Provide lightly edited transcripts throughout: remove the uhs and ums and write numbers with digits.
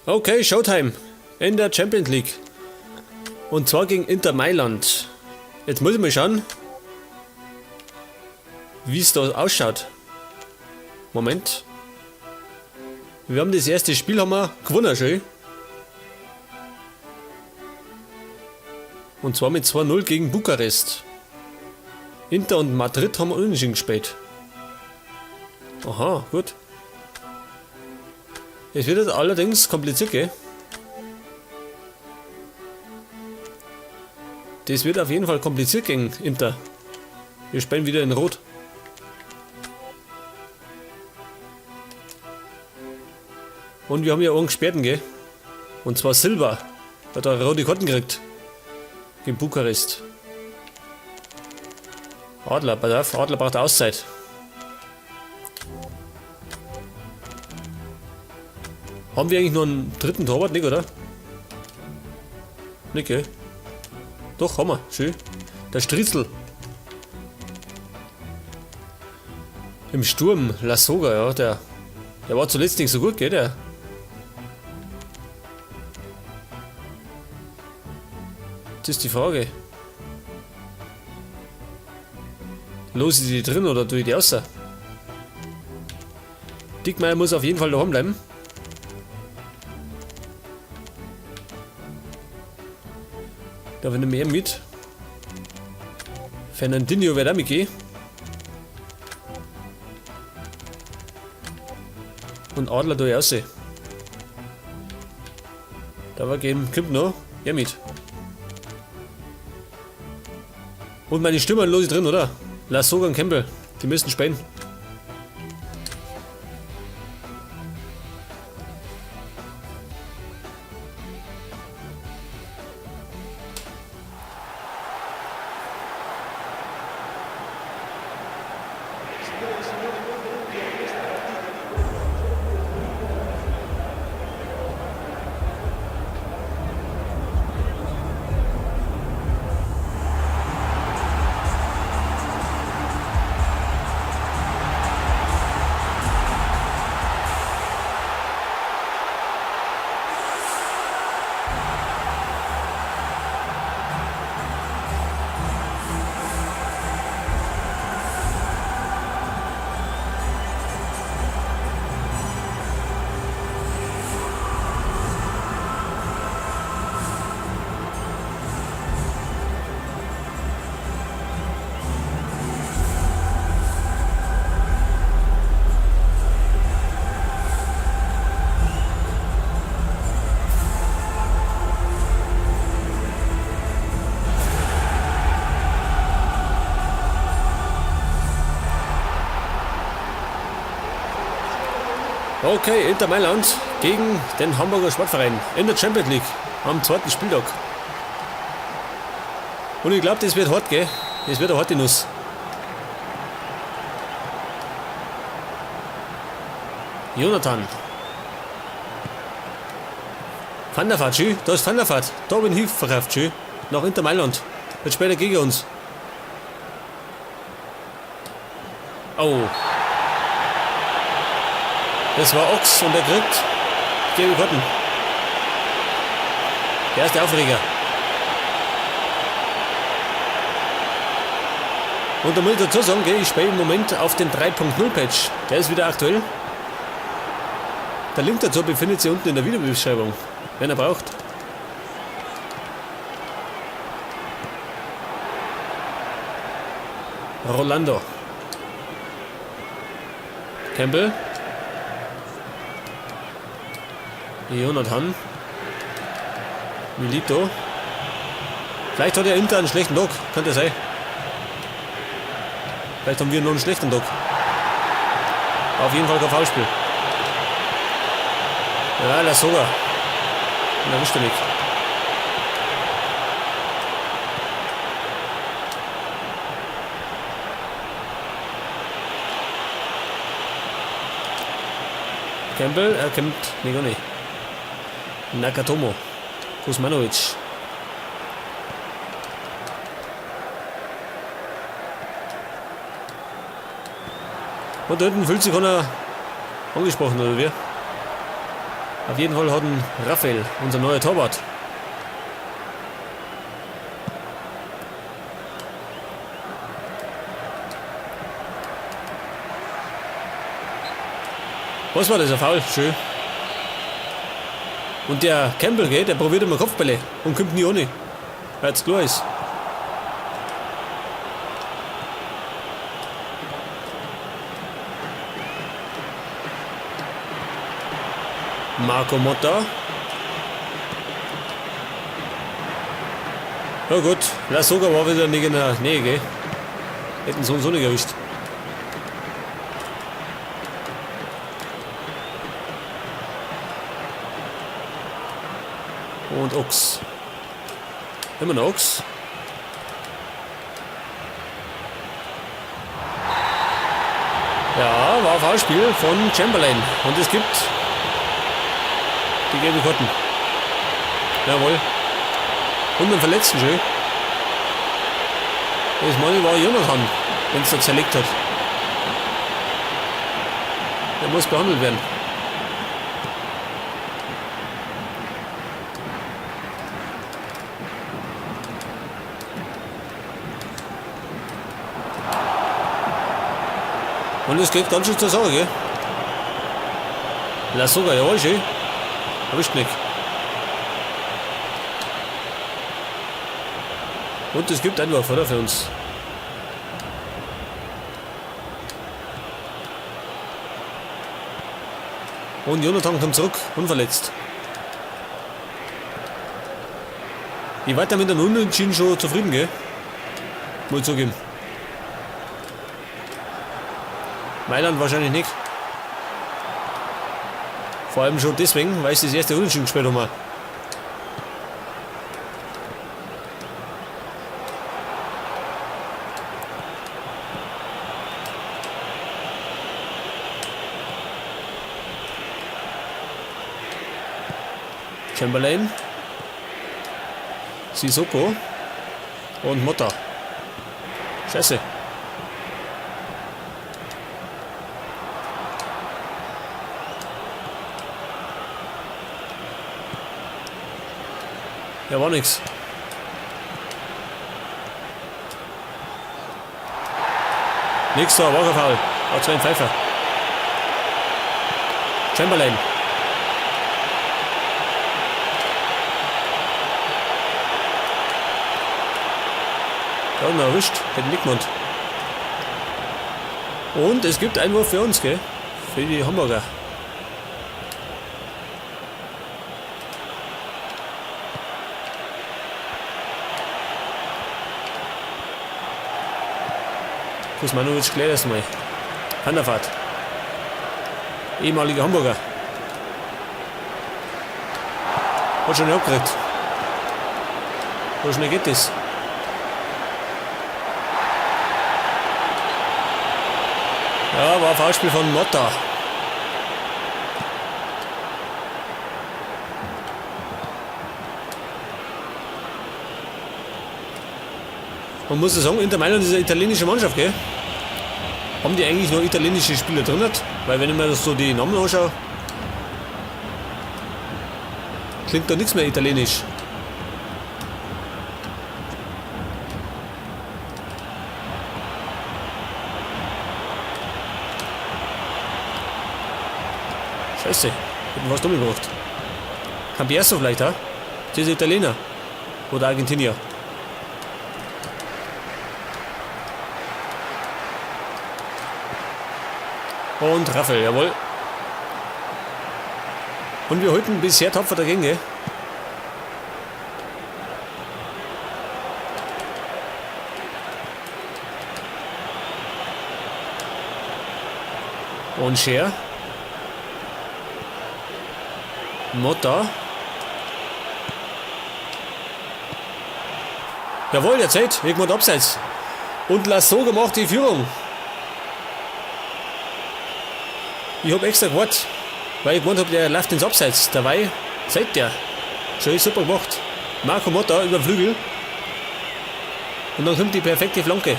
Okay, Showtime in der Champions League. Und zwar gegen Inter Mailand. Jetzt muss ich mal schauen, wie es da ausschaut. Moment. Wir haben das erste Spiel haben wir gewonnen schon. Und zwar mit 2-0 gegen Bukarest. Inter und Madrid haben unentschieden gespielt. Aha, gut. Es wird jetzt allerdings kompliziert, gell? Das wird auf jeden Fall kompliziert gegen Inter. Wir spielen wieder in Rot. Und wir haben ja auch einen Gesperrten, gell? Und zwar Silva. Hat er rote Karten gekriegt. Gegen Bukarest. Adler, pass auf, Adler braucht Auszeit. Haben wir eigentlich noch einen dritten Torwart, nicht, oder? Nicht, gell? Doch, haben wir. Schön. Der Striezel. Im Sturm, Lassoga, ja, der war zuletzt nicht so gut, gell, der? Das ist die Frage. Los ich die drin oder tue ich die außer? Dickmeyer muss auf jeden Fall daheim bleiben. Da will ich mehr mit. Fernandinho wird auch mitgehen. Und Adler tue ich aussehen. Da war geben, kommt noch, ja mit. Und meine Stürmer los ich drin, oder? Lassoga und Campbell, die müssen spielen. Okay, Inter Mailand gegen den Hamburger Sportverein in der Champions League am zweiten Spieltag. Und ich glaube, das wird hart, gell? Das wird eine harte Nuss. Jonathan. Van der Vaart, schön. Da ist Van der Vaart. Da bin ich verkauft, schön. Nach Inter Mailand. Wird später gegen uns. Oh. Das war Ochs und er kriegt gelbe Karten. Der erste Aufreger. Und da muss ich dazu sagen, ich spiele im Moment auf den 3.0 Patch. Der ist wieder aktuell. Der Link dazu befindet sich unten in der Videobeschreibung, wenn er braucht. Rolando. Campbell. Jonathan. Milito. Vielleicht hat er Inter einen schlechten Tag. Könnte sein. Vielleicht haben wir nur einen schlechten Tag. Auf jeden Fall kein Foulspiel. Ja, das sogar. Und erwischt er nicht. Campbell, er kommt. Nee, gar nicht. Nakatomo. Kuzmanovic. Und da hinten fühlt sich einer angesprochen, oder wie? Auf jeden Fall hat ein Raphael, unser neuer Torwart. Was war das, ein Foul? Schön. Und der Campbell, gell, der probiert immer Kopfbälle und kommt nie ohne. Weil es klar ist. Marco Motta. Ja gut, das sogar war wieder nicht in der Nähe, gell. Hätten so und so nicht erwischt. Und Ochs. Immer noch Ochs. Ja, war ein Foulspiel von Chamberlain. Und es gibt die gelbe Karten. Jawohl. Und einen Verletzten schön. Das meine war Jonathan, wenn es da zerlegt hat. Der muss behandelt werden. Und es geht ganz schön zur Sache, gell? Lass sogar, jawohl, schön. Erwischt nicht. Und es gibt Einwurf, oder? Für uns. Und Jonathan kommt zurück, unverletzt. Ich weiter mit einem Unentschieden schon zufrieden, gell? Muss ich zugeben. Mailand wahrscheinlich nicht. Vor allem schon deswegen, weil sie das erste Unentschieden gespielt haben. Chamberlain, Sissoko und Motta. Scheiße. Ja, war nix. Nix da, war kein Foul. Auch zwei Pfeifer. Chamberlain. Ja, na erwischt. Hätten nicht gemeint. Und es gibt Einwurf für uns, gell? Für die Hamburger. Kuzmanovic klärt das mal. Handerfahrt. Ehemaliger Hamburger. Hat schon nicht abgekriegt. So schnell geht das. Ja, war ein Foulspiel von Motta. Man muss ja sagen, Inter Mailand ist eine italienische Mannschaft, gell? Haben die eigentlich noch italienische Spieler drin? Weil wenn ich mir das so die Namen anschaue, klingt da nichts mehr italienisch. Scheiße, hätten wir was dumm gemacht. Cambiasso vielleicht, ha? Das ist Italiener. Oder Argentinier. Und Raphael, jawohl. Und wir halten bisher tapfer dagegen, gell? Und Scher. Motta. Jawohl, der Zeit. Irgendwann abseits. Und Lasso gemacht die Führung. Ich habe extra gewartet, weil ich gemeint habe, der läuft ins Abseits. Dabei seid der. Schön super gemacht. Marco Motta über den Flügel. Und dann kommt die perfekte Flanke.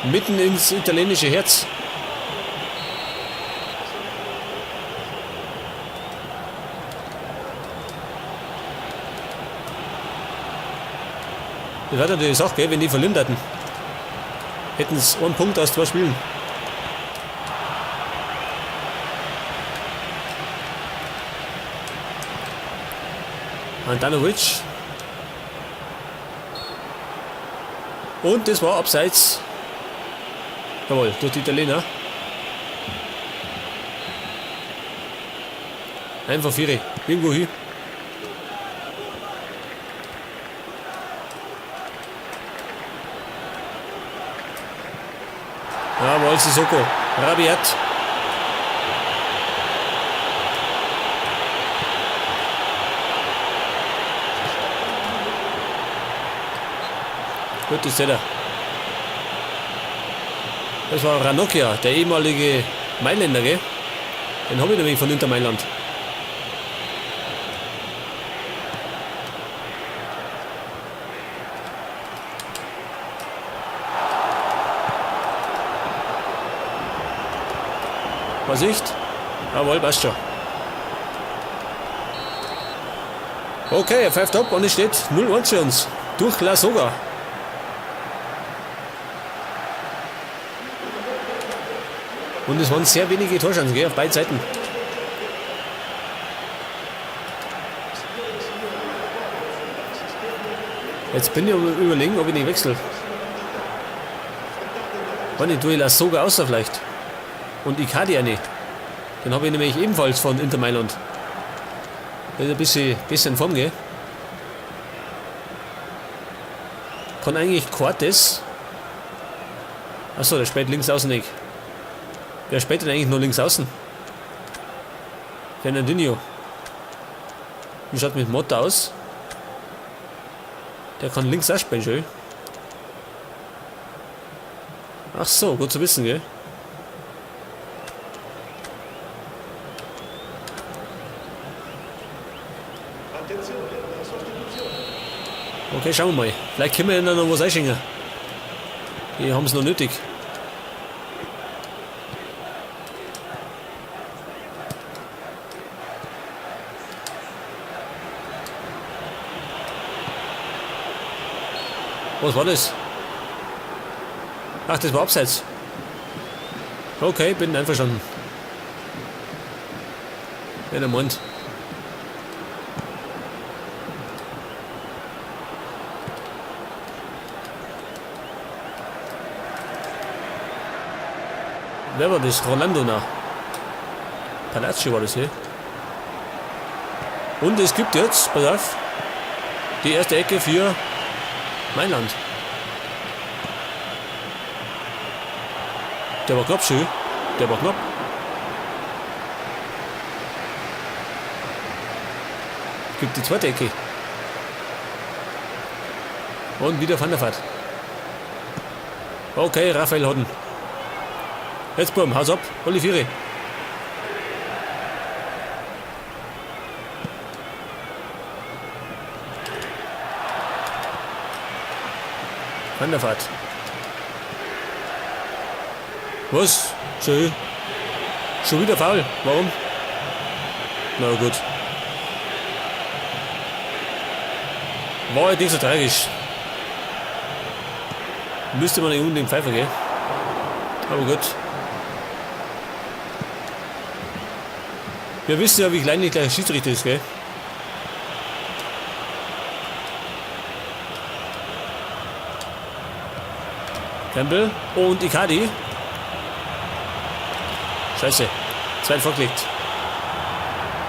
Mitten ins italienische Herz. Das wäre natürlich auch, gell, wenn die verlieren hätten. Hätten es einen Punkt aus 2 Spielen. Handanovic. Und das war abseits. Jawohl, durch die Italiener. Einfach 4. Irgendwo hin. Jawohl, Sissoko. Rabiat. Gut, das seht ihr. Das war Ranocchia, der ehemalige Mailänder, gell? Den habe ich nämlich von Inter Mailand. Vorsicht. Jawohl, passt schon. Okay, er pfeift ab und es steht 0-1 für uns. Durch Lasogga. Und es waren sehr wenige Torchancen, gell, auf beiden Seiten. Jetzt bin ich überlegen, ob ich nicht wechsle. Wann ich tue Lasogga außer vielleicht. Und Icardi eine. Den habe ich nämlich ebenfalls von Inter Mailand. Der ist ein bisschen besser in Form, gell? Kann eigentlich Cortes. Achso, der spielt links außen nicht. Wer spielt denn eigentlich nur links außen? Fernandinho. Wie schaut mit Motta aus? Der kann links auch spielen, schön. Ach so, gut zu wissen, gell? Okay, schauen wir mal. Vielleicht können wir ihnen noch was einschenken. Die haben es noch nötig. Was war das? Ach, das war abseits. Okay, bin einverstanden. Wer der meint. Wer war das? Rolando nach. Palazzo war das hier. Und es gibt jetzt, pass auf, die erste Ecke für Mailand. Der war knapp, schön. Der war knapp. Gibt die zweite Ecke. Und wieder Van der Vaart. Okay, Raphael Hodden. Jetzt Burm, haus ab, Olivieri. Van der Vaart. Was? Schön. Schon wieder faul. Warum? Na gut. War halt nicht so tragisch. Müsste man nicht unbedingt pfeifen, gell? Aber gut. Wir wissen ja, wie klein nicht gleich Schiedsrichter ist, gell? Campbell und Icardi. Scheiße. Zweit vorgelegt.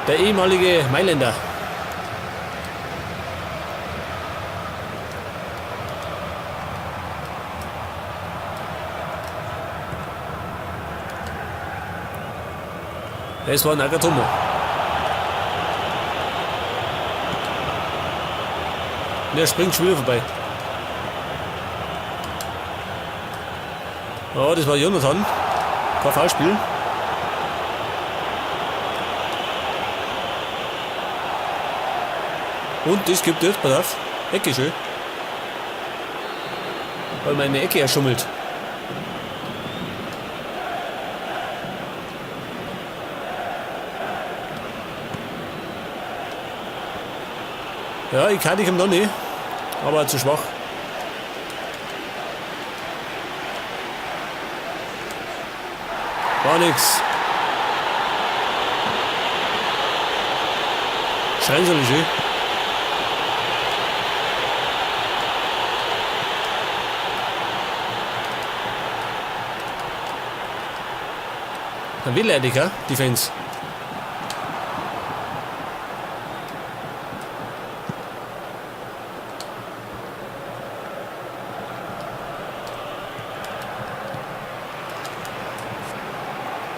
Der ehemalige Mailänder. Es war Nagatomo. Der springt schon wieder vorbei. Oh, das war Jonathan. Kein Foulspiel. Und das gibt es, pass auf, Ecke schön. Weil meine Ecke erschummelt. Ja, ich kann dich ihm noch nicht. Aber zu schwach. War nix. Schreien soll ich schön. Dann will er dich, ja? Defense.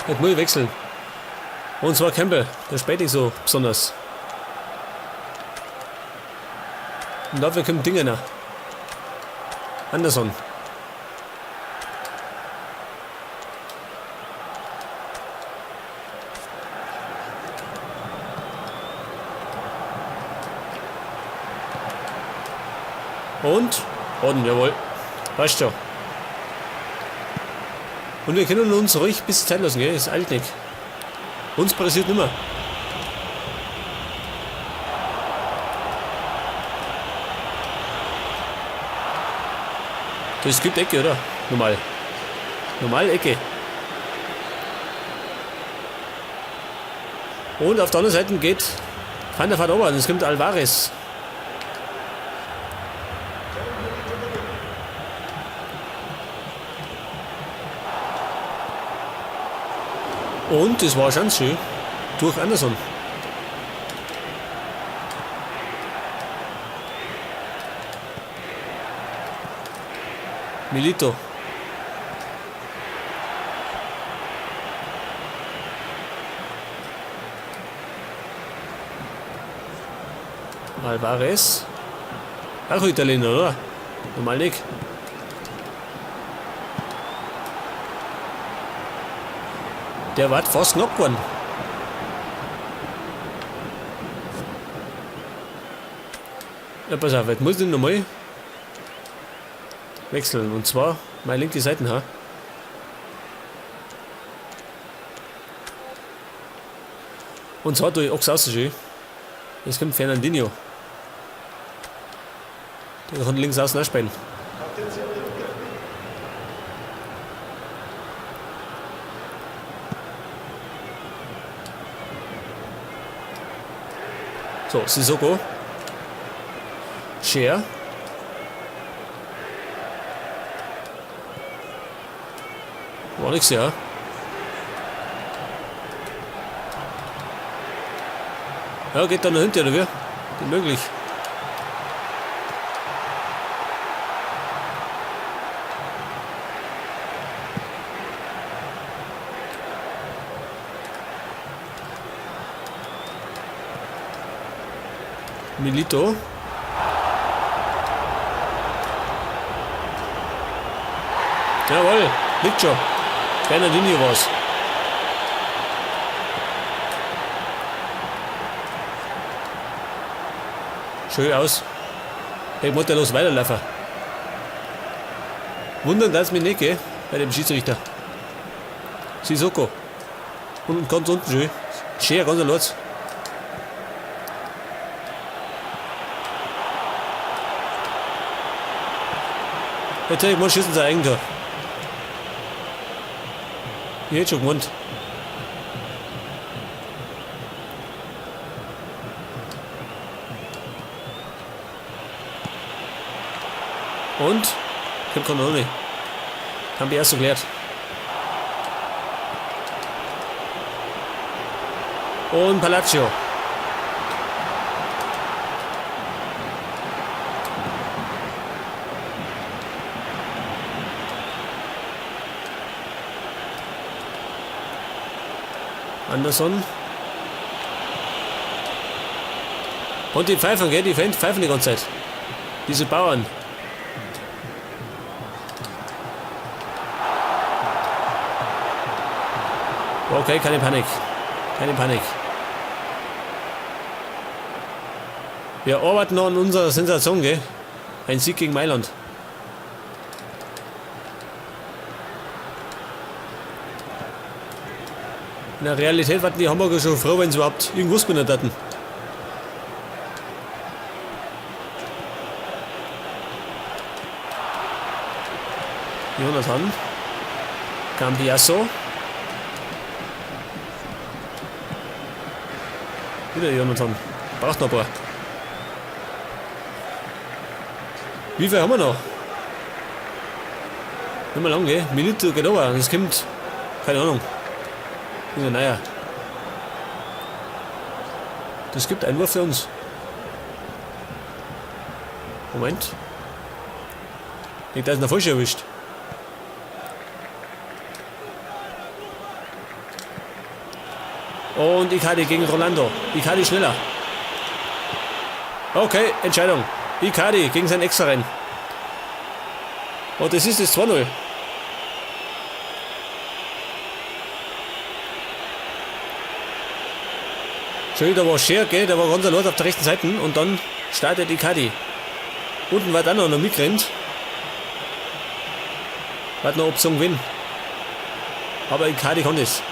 Jetzt muss ich wechseln. Und zwar Campbell. Der spielt nicht so besonders. Und dafür kommt Dinge nach. Anderson. Und? Orden, jawohl. Passt schon. Und wir können uns ruhig ein bisschen Zeit lassen, gell? Das eilt nicht. Uns passiert nimmer. Das gibt Ecke, oder? Normal. Normal Ecke. Und auf der anderen Seite geht Van der Vaart ober. Es kommt Alvarez. Und das war schon schön. Durch Anderson. Milito. Alvarez. Auch Italiener, oder? Normal nicht. Der war fast knapp geworden. Ja, pass auf, jetzt muss ich nochmal wechseln. Und zwar meine linke Seite. Ha? Und zwar durch Ochs außen. Jetzt kommt Fernandinho. Der kann links außen spielen. So, Sissoko. Scher. War nix, ja. Ja, geht da noch hinter, oder wie? Nicht möglich. Milito. Jawohl, liegt schon. Keine Linie was. Schön aus. Ich muss ja los weiterlaufen. Wundern, dass mich nicht, gell? Bei dem Schiedsrichter. Sissoko. Und ganz unten schön. Schön, ganz los. Jetzt hätte ich mal schießen sein Eigentor. Ich hätte schon gewonnen. Und? Kommt Kanone. Haben wir erst so geklärt. Und Palacio. Anderson. Und die pfeifen, gell? Die pfeifen die ganze Zeit. Diese Bauern. Okay, keine Panik. Keine Panik. Wir arbeiten noch an unserer Sensation, gell? Ein Sieg gegen Mailand. In der Realität waren die Hamburger schon froh, wenn sie überhaupt irgendwas gewinnen hatten. Jonathan. Cambiasso. Wieder Jonathan. Braucht noch ein paar. Wie viel haben wir noch? Nicht mehr lange, gell? Minute geht aber. Das kommt. Keine Ahnung. Naja. Das gibt Einwurf für uns. Moment. Ich da ist noch falsch erwischt. Und Icardi gegen Rolando. Icardi schneller. Okay, Entscheidung. Icardi gegen sein Extra-Rennen. Und das ist das 2-0. Schön, da war Scher, gell? Der war ganz allein auf der rechten Seite. Und dann startet Icardi. Unten war dann noch mitrennt. Hat noch Option gewinnen. Aber Icardi kann das.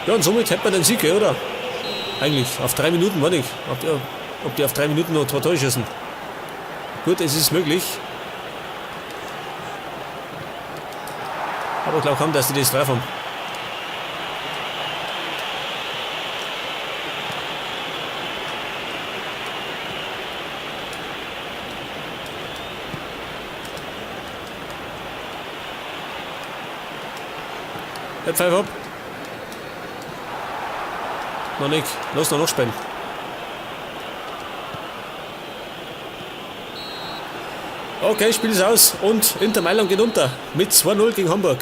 Ja, und somit hätte man den Sieg, gell, oder? Eigentlich. Auf 3 Minuten war nicht. Ob die auf 3 Minuten noch 2 Tore schießen. Gut, es ist möglich. Aber ich glaube kaum, dass die das drauf haben. Jetzt pfeif ab. Noch nicht. Lass noch spielen. Okay, Spiel ist aus. Und Inter Mailand geht unter. Mit 2-0 gegen Hamburg.